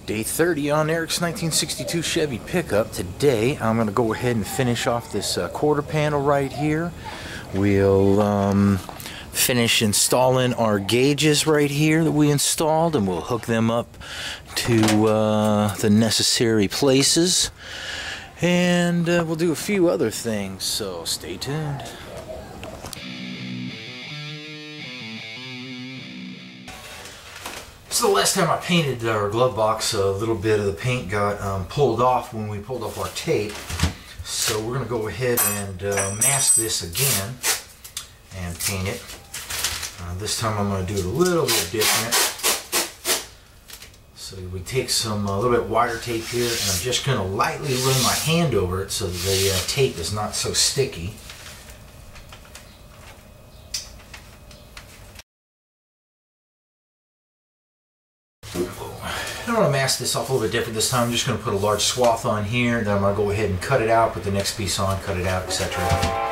Day 30 on Eric's 1962 Chevy pickup. Today I'm going to go ahead and finish off this quarter panel right here. We'll finish installing our gauges right here that we installed, and we'll hook them up to the necessary places, and we'll do a few other things, so stay tuned. So the last time I painted our glove box, a little bit of the paint got pulled off when we pulled off our tape. So we're going to go ahead and mask this again and paint it. This time I'm going to do it a little bit different. So we take some a little bit wider tape here, and I'm just going to lightly run my hand over it so the tape is not so sticky. I want to mask this off a little bit different this time. I'm just going to put a large swath on here, and then I'm going to go ahead and cut it out, put the next piece on, cut it out, etc.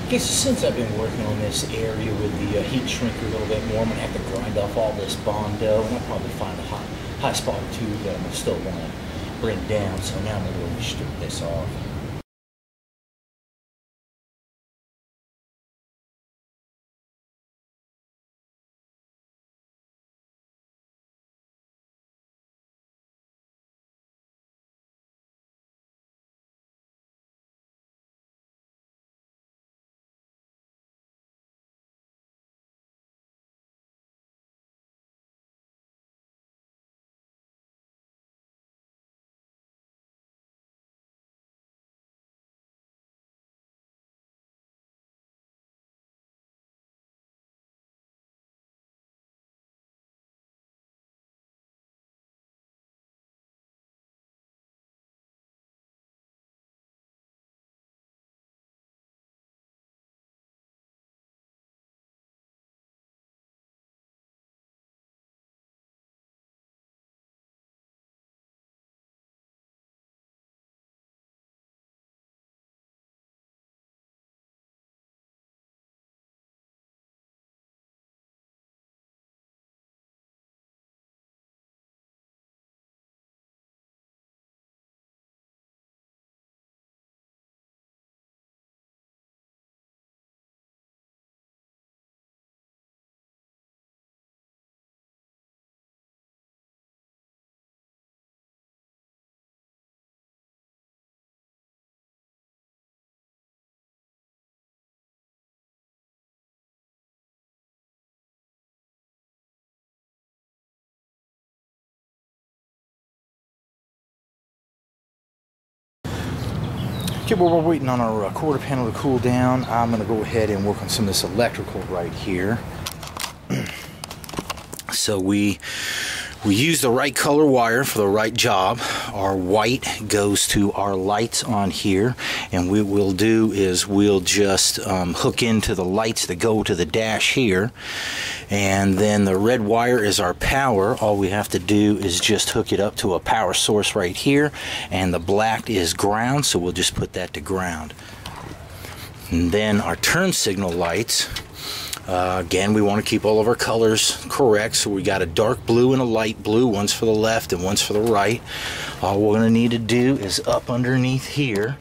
Okay, so since I've been working on this area with the heat shrink a little bit more, I'm going to have to grind off all this Bondo, and I'll probably find a high spot or two that I'm going to still want to bring down. So now I'm going to go and strip this off. Okay, well, we're waiting on our quarter panel to cool down. I'm going to go ahead and work on some of this electrical right here. So we use the right color wire for the right job. Our white goes to our lights on here, and what we'll do is we'll just hook into the lights that go to the dash here, And then the red wire is our power. All we have to do is just hook it up to a power source right here, and the black is ground, so we'll just put that to ground. And then our turn signal lights, again, we want to keep all of our colors correct, so we got a dark blue and a light blue. One's for the left and one's for the right. All we're going to need to do is up underneath here,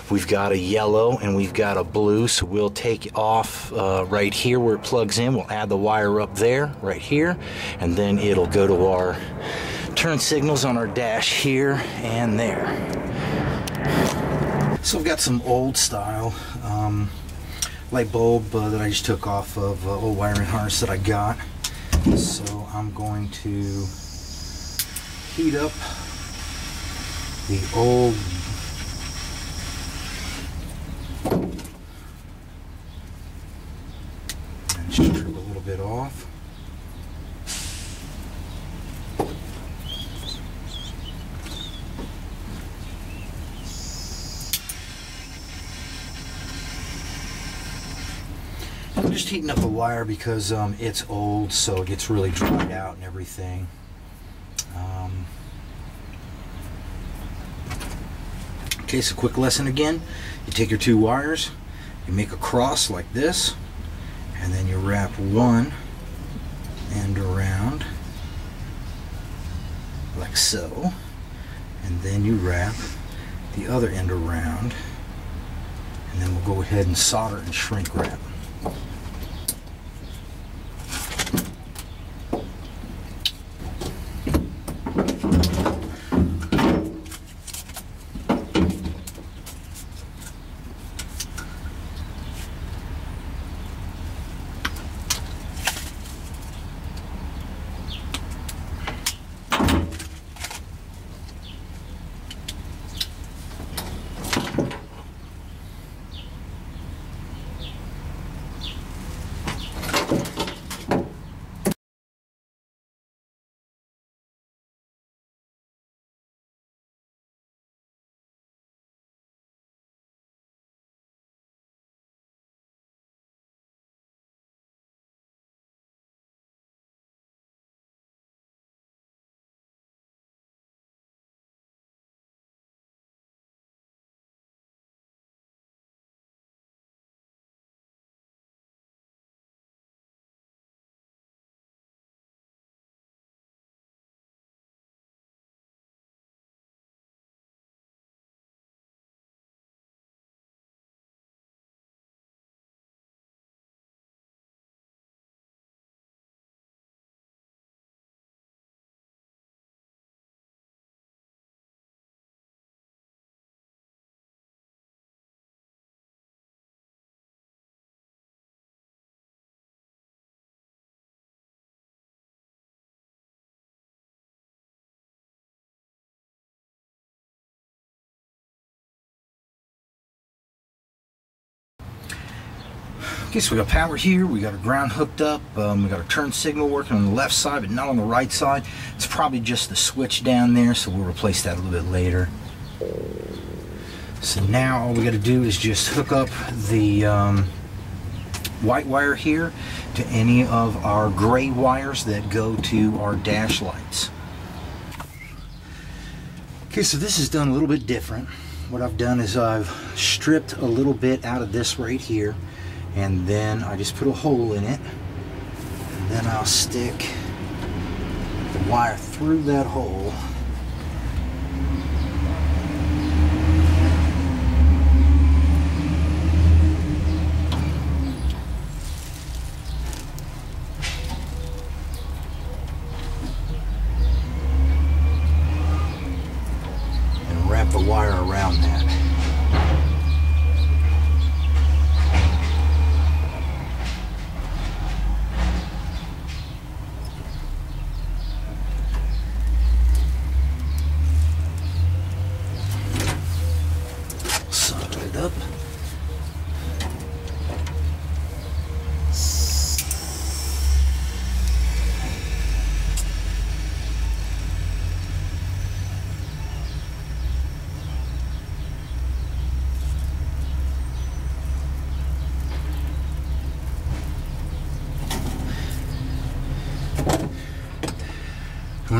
we've got a yellow and we've got a blue, so we'll take off right here where it plugs in. We'll add the wire up there, right here, and then it'll go to our turn signals on our dash here and there. So I've got some old style light bulb that I just took off of old wiring harness that I got. So I'm going to heat up the old and strip a little bit off. I'm just heating up the wire because it's old, so it gets really dried out and everything. Okay, so quick lesson again. You take your two wires, you make a cross like this, and then you wrap one end around like so, and then you wrap the other end around, and then we'll go ahead and solder and shrink wrap. Okay, so we got power here, we got a ground hooked up, we got a turn signal working on the left side but not on the right side. It's probably just the switch down there, so we'll replace that a little bit later. So now all we got to do is just hook up the white wire here to any of our gray wires that go to our dash lights. Okay, so this is done a little bit different. What I've done is I've stripped a little bit out of this right here, and then I just put a hole in it, and then I'll stick the wire through that hole. And wrap the wire around that. Up.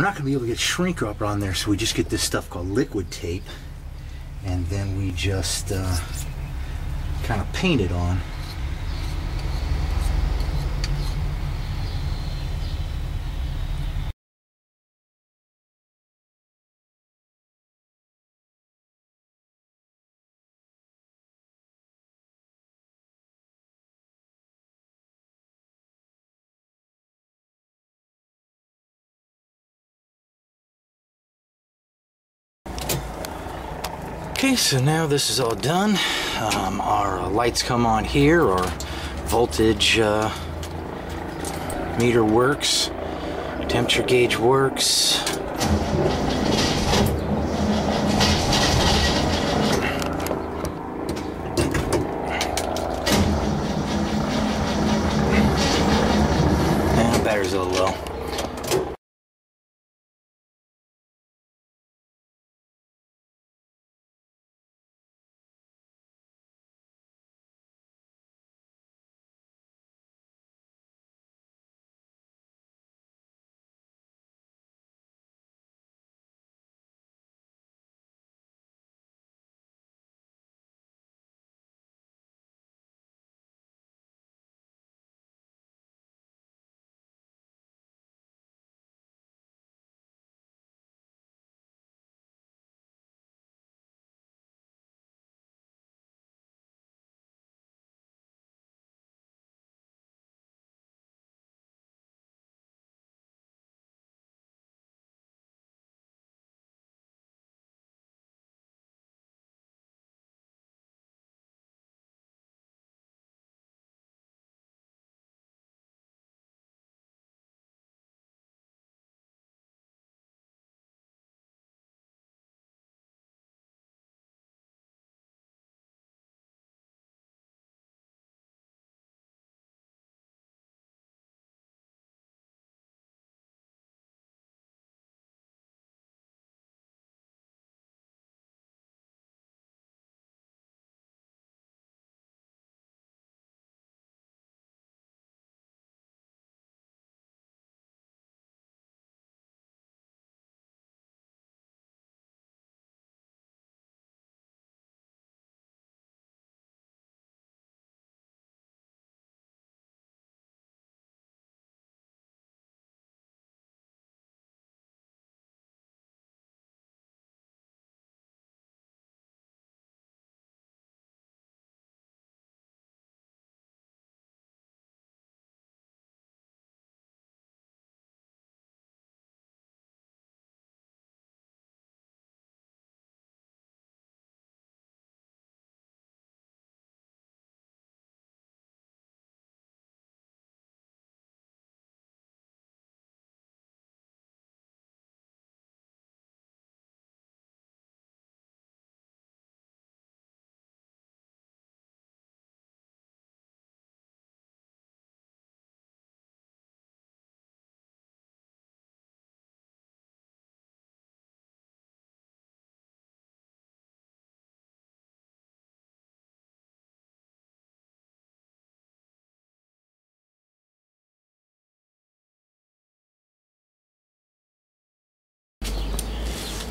not going to be able to get shrink wrap on there, so we just get this stuff called liquid tape, and then we just kind of paint it on. Okay, so now this is all done. Our lights come on here, our voltage meter works, temperature gauge works. And battery's a little low.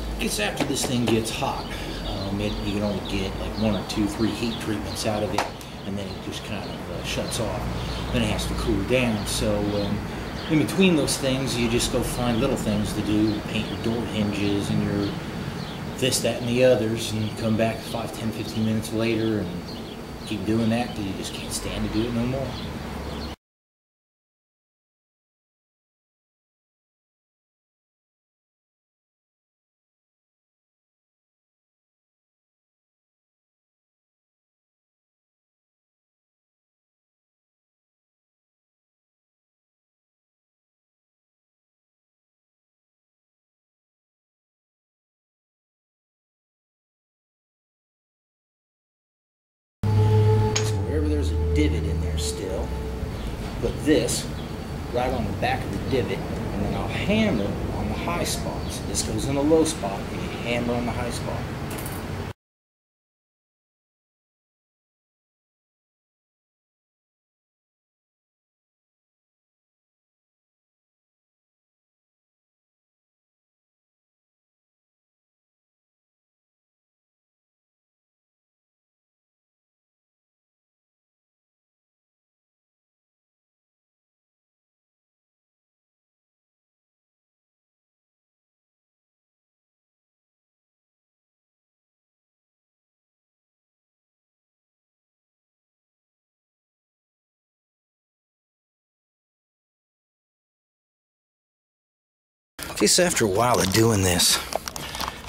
I guess after this thing gets hot, you can only get like 1 or 2, 3 heat treatments out of it, and then it just kind of shuts off. Then it has to cool down. So in between those things, you just go find little things to do, paint your door hinges and your this, that, and the others, and you come back 5, 10, 15 minutes later and keep doing that till you just can't stand to do it no more. Divot in there still, put this right on the back of the divot, and then I'll hammer on the high spots. This goes in the low spot, and you hammer on the high spot. Okay, so after a while of doing this,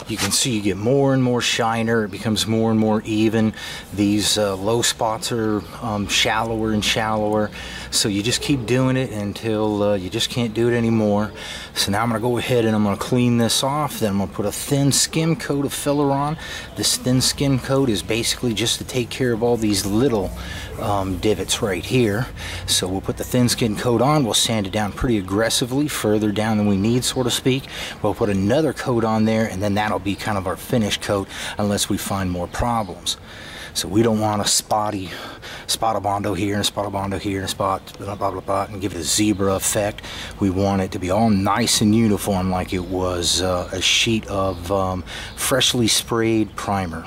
you can see you get more and more shiner. It becomes more and more even. These low spots are shallower and shallower. So you just keep doing it until you just can't do it anymore. So now I'm going to go ahead and I'm going to clean this off. Then I'm going to put a thin skim coat of filler on. This thin skim coat is basically just to take care of all these little divots right here. So we'll put the thin skin coat on. We'll sand it down pretty aggressively, further down than we need, so to speak. We'll put another coat on there, and then that'll be kind of our finish coat unless we find more problems. So we don't want a spot of Bondo here and a spot of Bondo here and a spot blah blah blah, blah and give it a zebra effect. We want it to be all nice and uniform, like it was a sheet of freshly sprayed primer.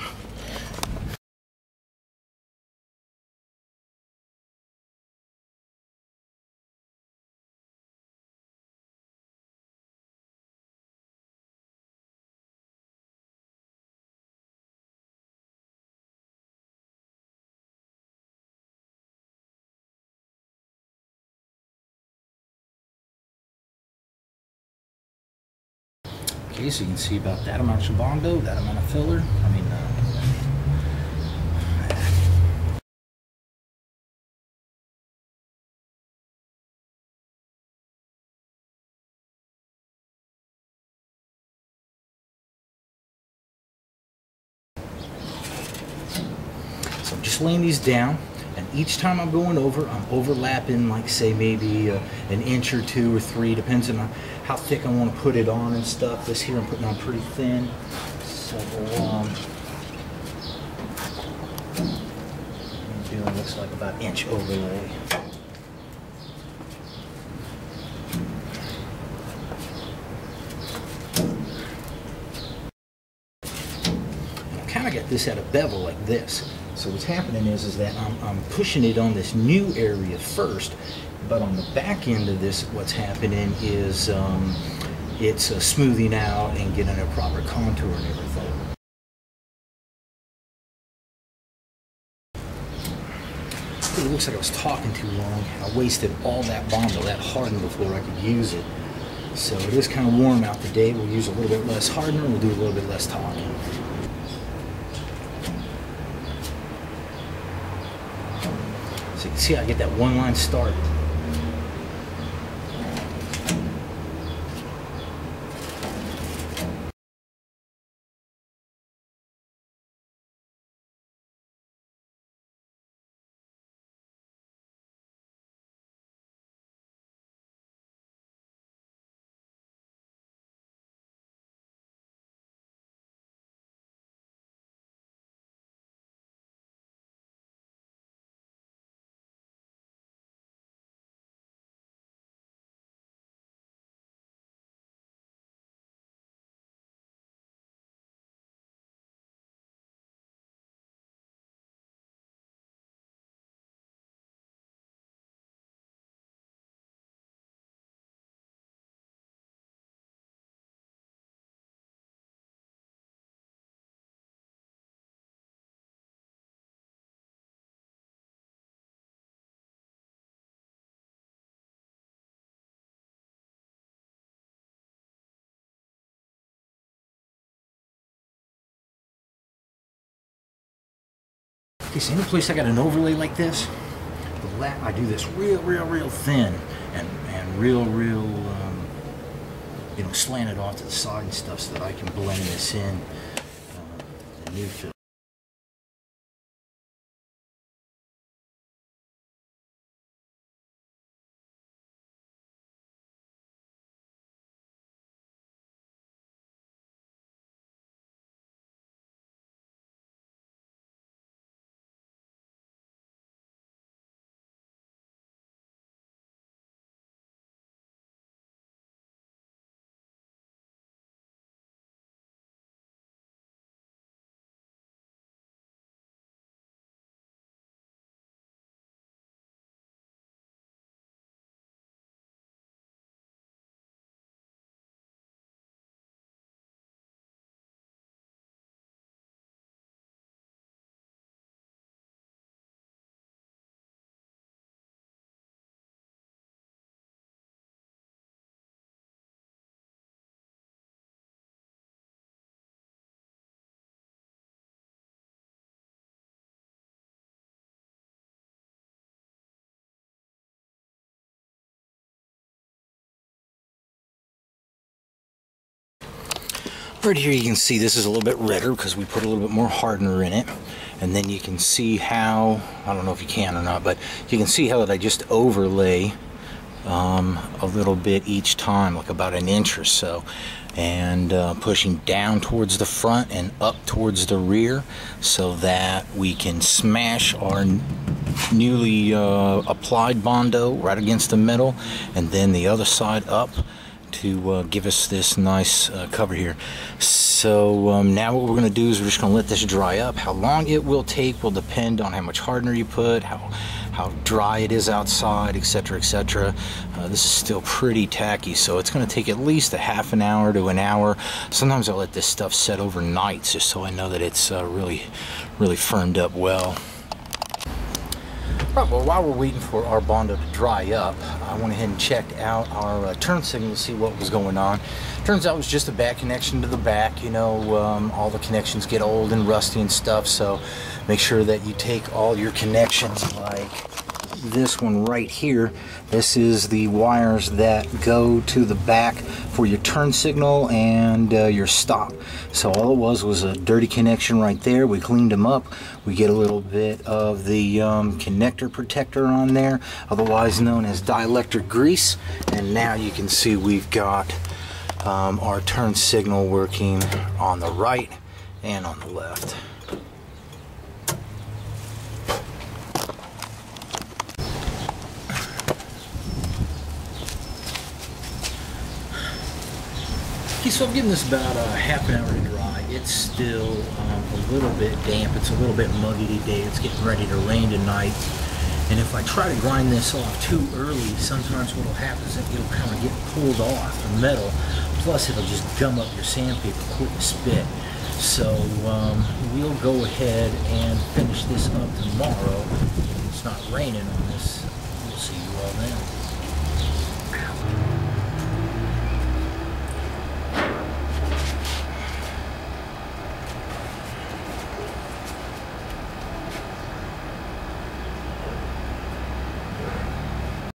Okay, so you can see about that amount of Bondo, that amount of filler. So I'm just laying these down, and each time I'm going over, I'm overlapping, like say maybe an inch or 2 or 3, depends on how thick I want to put it on and stuff. This here I'm putting on pretty thin, so it looks like about an inch overlay. Kind of got this at a bevel like this. So what's happening is that I'm pushing it on this new area first, but on the back end of this, what's happening is it's smoothing out and getting a proper contour and everything. It looks like I was talking too long. I wasted all that Bondo, that hardened before I could use it. So it is kind of warm out today. We'll use a little bit less hardener. We'll do a little bit less talking. So you can see I get that one line started. Okay, so any place I got an overlay like this, I do this real thin and real slant it off to the side and stuff so that I can blend this in the new fill. Right here you can see this is a little bit redder because we put a little bit more hardener in it. And then you can see how, I don't know if you can or not, but you can see how that I just overlay a little bit each time, like about an inch or so, and pushing down towards the front and up towards the rear so that we can smash our newly applied Bondo right against the metal, and then the other side up to give us this nice cover here. So now what we're going to do is we're just going to let this dry up. How long it will take will depend on how much hardener you put, how dry it is outside, etc., etc. This is still pretty tacky, so it's going to take at least a half an hour to an hour. Sometimes I let this stuff set overnight just so I know that it's really firmed up well. Right, well, while we're waiting for our Bondo to dry up, I went ahead and checked out our turn signal to see what was going on. Turns out it was just a bad connection to the back. You know, all the connections get old and rusty and stuff, so make sure that you take all your connections, like this one right here. This is the wires that go to the back for your turn signal and your stop. So all it was a dirty connection right there. We cleaned them up. We get a little bit of the connector protector on there, otherwise known as dielectric grease, and now you can see we've got our turn signal working on the right and on the left. Okay, so I'm giving this about a half an hour to dry. It's still a little bit damp. It's a little bit muggy today. It's getting ready to rain tonight. And if I try to grind this off too early, sometimes what will happen is that it'll kind of get pulled off the metal. Plus, it'll just gum up your sandpaper, quit the spit. So we'll go ahead and finish this up tomorrow. If it's not raining on this, we'll see you all then.